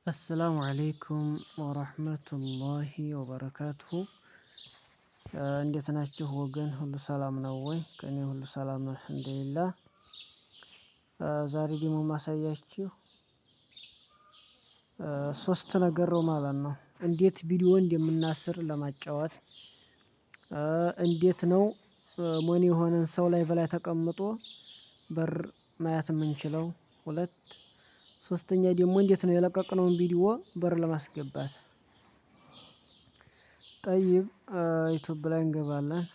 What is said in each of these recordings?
السلام عليكم ورحمة الله وبركاته እንዴት ናችሁ ወገን ሁሉ ሰላም ነው ወይ? ከኔ ሁሉ ሰላም ነው አልሐምዱሊላህ። ዛሬ ደግሞ ማሳያችሁ ሶስት ነገር ነው ማለት ነው። እንዴት ቪዲዮ እንደምናስር ለማጫወት እንዴት ነው ሞኒ የሆነን ሰው ላይ በላይ ተቀምጦ በር ማየት የምንችለው። ሁለት ሶስተኛ ደግሞ እንዴት ነው የለቀቅነውን ቪዲዮ በር ለማስገባት። ጠይብ ዩቲዩብ ላይ እንገባለን።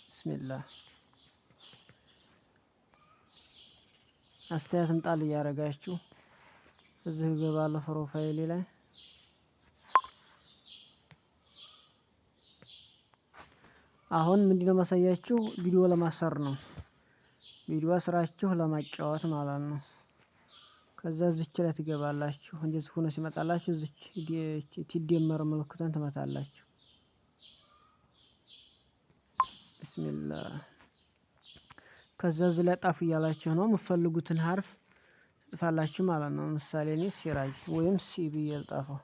ቢስሚላህ አስተያየትም ጣል እያደረጋችሁ እዚህ እገባለሁ ፕሮፋይሌ ላይ። አሁን ምንድነው ማሳያችሁ ቪዲዮ ለማሰር ነው። ቪዲዮ አስራችሁ ለማጫወት ማለት ነው። ከዛ እዚች ላይ ትገባላችሁ። እንደዚህ ሆኖ ሲመጣላችሁ እዚች ትደመር ምልክቷን ትመታላችሁ። ቢስሚላህ ከዛ እዚህ ላይ ጣፉ እያላችሁ ነው የምትፈልጉትን ሀርፍ ትጽፋላችሁ ማለት ነው። ምሳሌ እኔ ሲራጅ ወይም ሲ ብዬ ልጣፈው።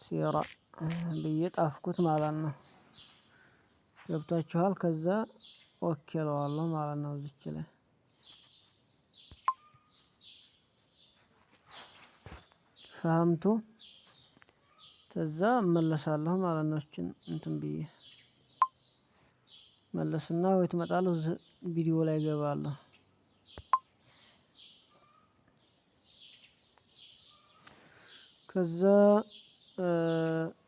ሲራ ብዬ ጣፍኩት ማለት ነው። ገብቷችኋል? ከዛ ኦኬ እለዋለሁ ማለት ነው። እዚች ላይ ፈሀምቱ ከዛ እመለሳለሁ ማለት ነው። እችን እንትን ብዬ መለስና ወይ ትመጣለሁ ቪዲዮ ላይ እገባለሁ። ከዛ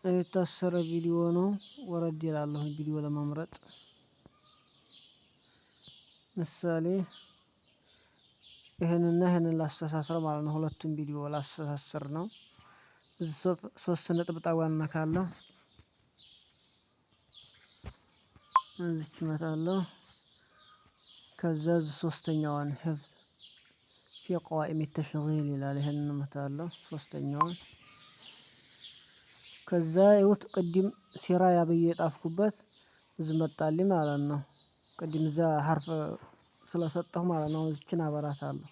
የታሰረ ቪዲዮ ነው ወረድ ይላለሁ ቪዲዮ ለመምረጥ። ምሳሌ ይሄንና ይሄንን ላስተሳስር ማለት ነው። ሁለቱም ቪዲዮ ላስተሳስር ነው። ሶስት ነጥብጣብ እነካለሁ። እዚች እመጣለሁ። ከዛ ሶስተኛዋን ህፍዝ ፊ ቀዋኢም ተሽጊል ይላል። ይሄንን እመታለሁ ሶስተኛዋን። ከዛ ይኸው ቅድም ሲራ ያብዬ የጣፍኩበት እዚህ መጣልኝ ማለት ነው። ቅድም እዛ ሀርፍ ስለሰጠሁ ማለት ነው። እዚችን አበራታለሁ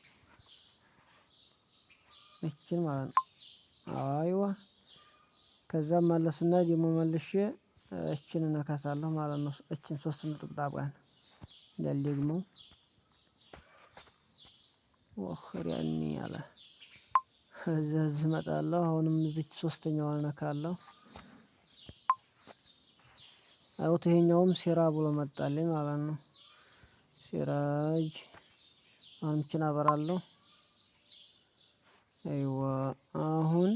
እችን ማለት ነው። አይዋ ከዛ መለስና ደግሞ መልሼ እችን እነካታለሁ ማለት ነው። እችን ሶስት ነጥብጣቧን እንዳልደግመው ወኽር ያኒ አለ። እዚህ እመጣለሁ። አሁንም እዚች ሶስተኛዋን እነካለሁ። አውት ይሄኛውም ሲራ ብሎ መጣልኝ ማለት ነው። ሲራጅ አሁን እችን አበራለሁ። አይዋ አሁን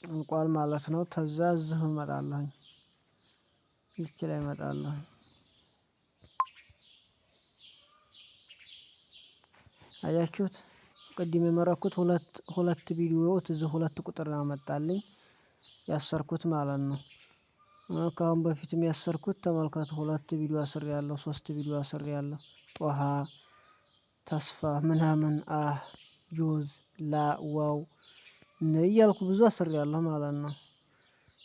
እንቋል ማለት ነው። ተዛ እዚህ እመጣለሁ። እዚች ላይ እመጣለሁ። አያችሁት? ቅድም የመረኩት ሁለት ቪዲዮ እዚህ ሁለት ቁጥር አመጣልኝ ያሰርኩት ማለት ነው። ከአሁን በፊትም ያሰርኩት ተመልከቱ። ሁለት ቪዲዮ አስሬያለሁ፣ ሶስት ቪዲዮ አስሬያለሁ። ጧሃ ተስፋ ምናምን ጆዝ ላ ዋው እያልኩ ብዙ አስሬያለሁ ማለት ነው።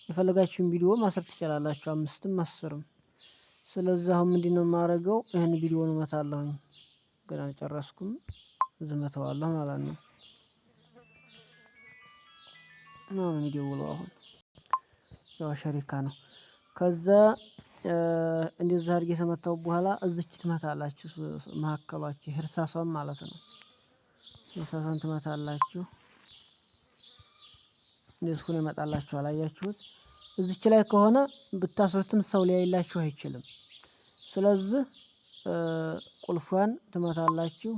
የፈለጋችሁን ቪዲዮ ማሰር ትችላላችሁ፣ አምስትም አስርም። ስለዚህ አሁን ምንድነው የማደርገው? ይሄን ቪዲዮውን እመታለሁኝ። ግን አልጨረስኩም። እዚህ እመታዋለሁ ማለት ነው። የሚደውለው አሁን ያው ሸሪካ ነው። ከዛ እንደዛ አድርጌ ከመታው በኋላ እዚች ትመታላችሁ። መሀከሏችሁ እርሳሷን ማለት ነው። እርሳሷን ትመታላችሁ። እንደዚህ ሆኖ ይመጣላችኋል። አያችሁት? እዚች ላይ ከሆነ ብታስሩትም ሰው ሊያይላችሁ አይችልም። ስለዚህ ቁልፏን ትመታላችሁ።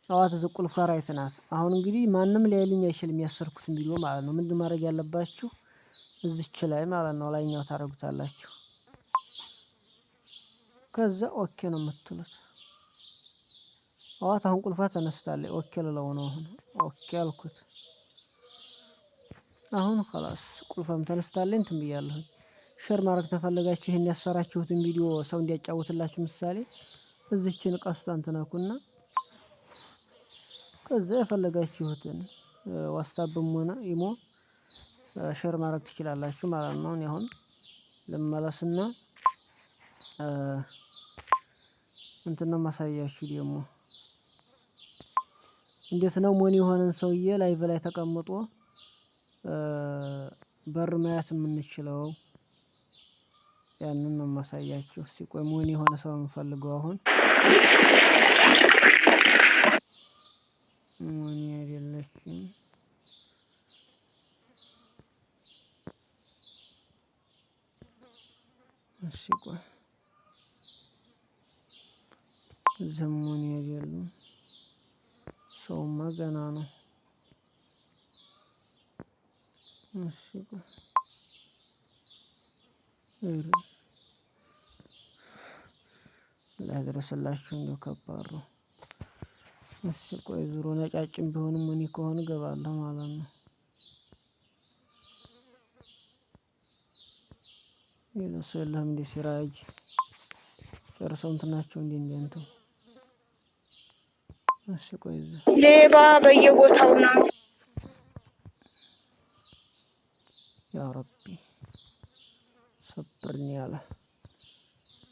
አዋት እዚህ ቁልፏ ራይት ናት። አሁን እንግዲህ ማንም ሊያይልኝ አይችልም ያሰርኩትን ቪዲዮ ማለት ነው። ምንድን ማድረግ ያለባችሁ እዚች ላይ ማለት ነው ላይኛው ታደርጉታላችሁ። ከዛ ኦኬ ነው የምትሉት። አዋት አሁን ቁልፏ ተነስታለች። ኦኬ ልለው ነው አሁን። ኦኬ አልኩት። አሁን خلاص ቁልፏም ተነስታለች። እንትን ብያለሁ። ሼር ማድረግ ተፈለጋችሁ ይሄን ያሰራችሁትን ቪዲዮ ሰው እንዲያጫውትላችሁ ምሳሌ እዚችን ቀስቷን ትነኩና ከዛ የፈለጋችሁትን ዋትስአፕም ሆነ ኢሞ ሼር ማድረግ ትችላላችሁ ማለት ነው። አሁን ልመለስና እንትን ነው ማሳያችሁ ደግሞ እንዴት ነው ሞኒ የሆነን ሰውዬ ላይቭ ላይ ተቀምጦ በር ማየት የምንችለው? ያንን ነው ማሳያችሁ። ሲቆይ ሞኒ የሆነ ሰው የምፈልገው አሁን ሞኒ አይደለችም። እሺ ቆይ ዘሞኒ አይደለም። ሰውማ ገና ነው። እሺ ቆይ ላድረስላችሁ እንደው ከባድ ነው። እሺ ቆይ ዙሮ ነጫጭም ቢሆንም ሞኒ ከሆነ እገባለሁ ማለት ነው። የለሱ የለህም እንደ ሲራጅ ጨርሰው እንትን ናቸው እንደ እንትን። እሺ ቆይ ሌባ በየቦታው ነው። ያ ረቢ ሰብርኒ አለ።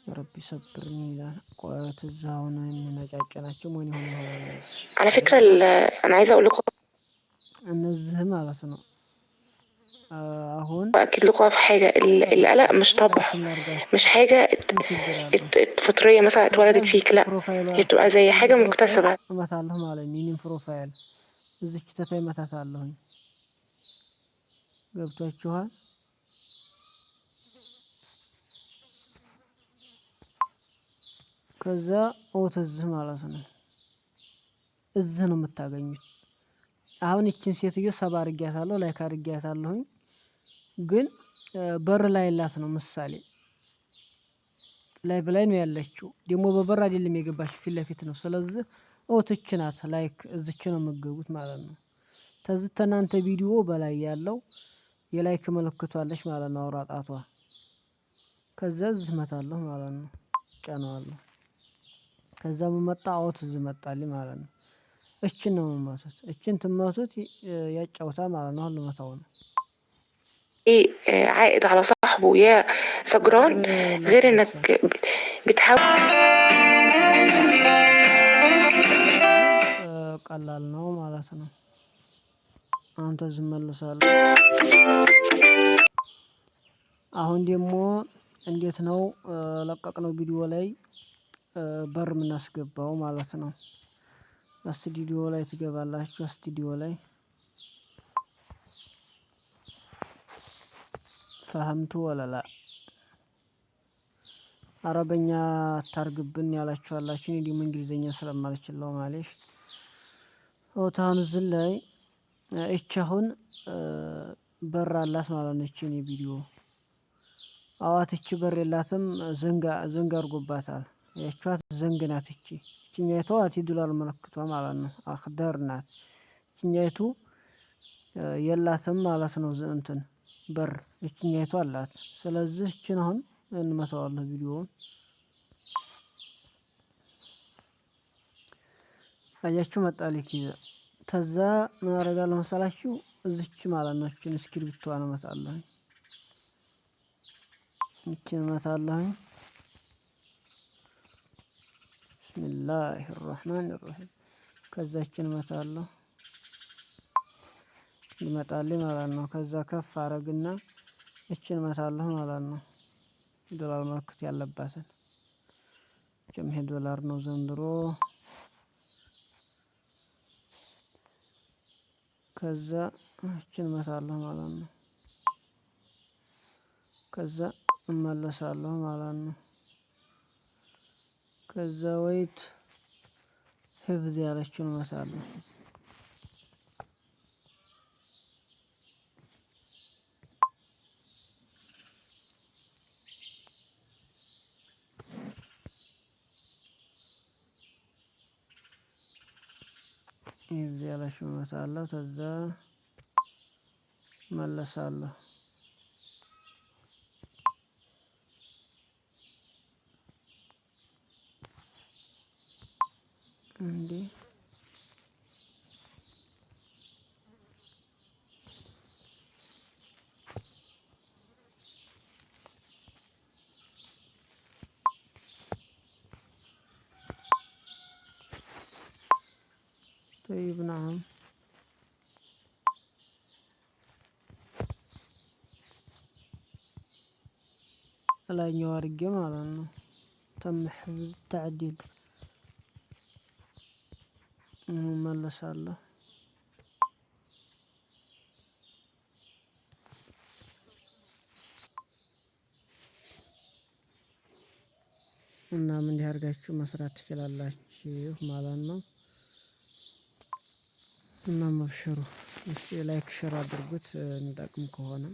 ያ ረቢ ሰብርኒ ይላል። ቆይ ትዛውን ነጫጭ ናቸው ሞኒ ሆነ على فكرة أنا عايزة أقول لكم እነዚህ ማለት ነው። አሁን أكيد لكم في حاجة القلق مش طبع، مش حاجة فطرية مثلا اتولدت فيك، لا هي بتبقى زي حاجة مكتسبة. እመታለሁ ማለት ነው። እኔም ፕሮፋይል እዚች ተታይ እመታታለሁኝ። ገብቷችኋል? ከዛ እዚህ ማለት ነው። እዚህ ነው የምታገኙት። አሁን እቺን ሴትዮ ሰባ አድርጊያታለሁ፣ ላይክ አድርጊያታለሁኝ። ግን በር ላይ ያላት ነው ምሳሌ ላይቭ ላይ ነው ያለችው። ደግሞ በበር አይደለም የገባችው ፊት ለፊት ነው። ስለዚህ እቺ ናት ላይክ እዚች ነው የምትገቡት ማለት ነው። ተዚህ ተናንተ ቪዲዮ በላይ ያለው የላይክ ምልክቷ አለች ማለት ነው፣ አውራ ጣቷ። ከዛ እዚህ እመታለሁ ማለት ነው፣ ጫነዋለሁ። ከዛ መጣ አውት እዚህ መጣልኝ ማለት ነው። እቺን ነው የምመቱት። እቺን ትመቱት ያጫውታል ማለት ነው። አሁን ልመታው ነው። ايه عائد على صاحبه يا سجران، غير انك بتحاول. ቀላል ነው ማለት ነው። አንተ ዝም መልሳለሁ። አሁን ደግሞ እንዴት ነው ለቀቅነው ቪዲዮ ላይ በር የምናስገባው ማለት ነው። ስቱዲዮ ላይ ትገባላችሁ። ስቱዲዮ ላይ ፈህምቱ ወለላ አረበኛ አታርግብን ያላችሁ አላችሁ። እኔ ደግሞ እንግሊዘኛ ስለማልችል ነው ማለሽ። ኦታን ዝል ላይ እቺ አሁን በር አላት ማለት ነው። እቺ ነው ቪዲዮ አዋት እቺ በር የላትም። ዘንጋ አድርጎባታል። ያቻት ዘንግ ናት። እቺኛይቱ ዶላር ምልክቷ ማለት ነው። አክደር ናት። እቺኛይቱ የላትም ማለት ነው። እንትን በር እቺኛይቱ አላት። ስለዚህ እቺን አሁን እንመታዋለን ቪዲዮውን። አያችሁ መጣልኝ። ተዛ ምን አደርጋለሁ መሰላችሁ? እዚች ማለት ነው እቺን እስክሪብቷን እመታለሁ። እቺን እመታለሁ። ቢስሚላሂ الرحمن الرحيم። ከዛ እቺን እመታለሁ ይመጣልኝ ማለት ነው። ከዛ ከፍ አረግና እቺን እመታለሁ ማለት ነው። ዶላር ምልክት ያለባትን ጀምሄ ዶላር ነው ዘንድሮ። ከዛ እቺን እመታለሁ ማለት ነው። ከዛ እመለሳለሁ ማለት ነው። ከዛ ወይት ህፍዝ ያለችውን እመታለሁ። ህፍዝ ያለችውን እመታለሁ። ከዛ እመለሳለሁ። እንዴ طيب نعم ላይኛው አድርጌ ማለት ነው። ተም ሕፍዝ ተዕዲል መለሳለሁ። እና ምን እንዲህ አድርጋችሁ መስራት ትችላላችሁ ማለት ነው። እና መብሽሩ እስቲ ላይክ ሼር አድርጉት የሚጠቅም ከሆነ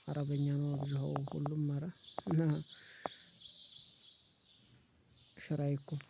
አረበኛ ነው ብዙ ሁሉም ኧረ እና ሸር አይኩም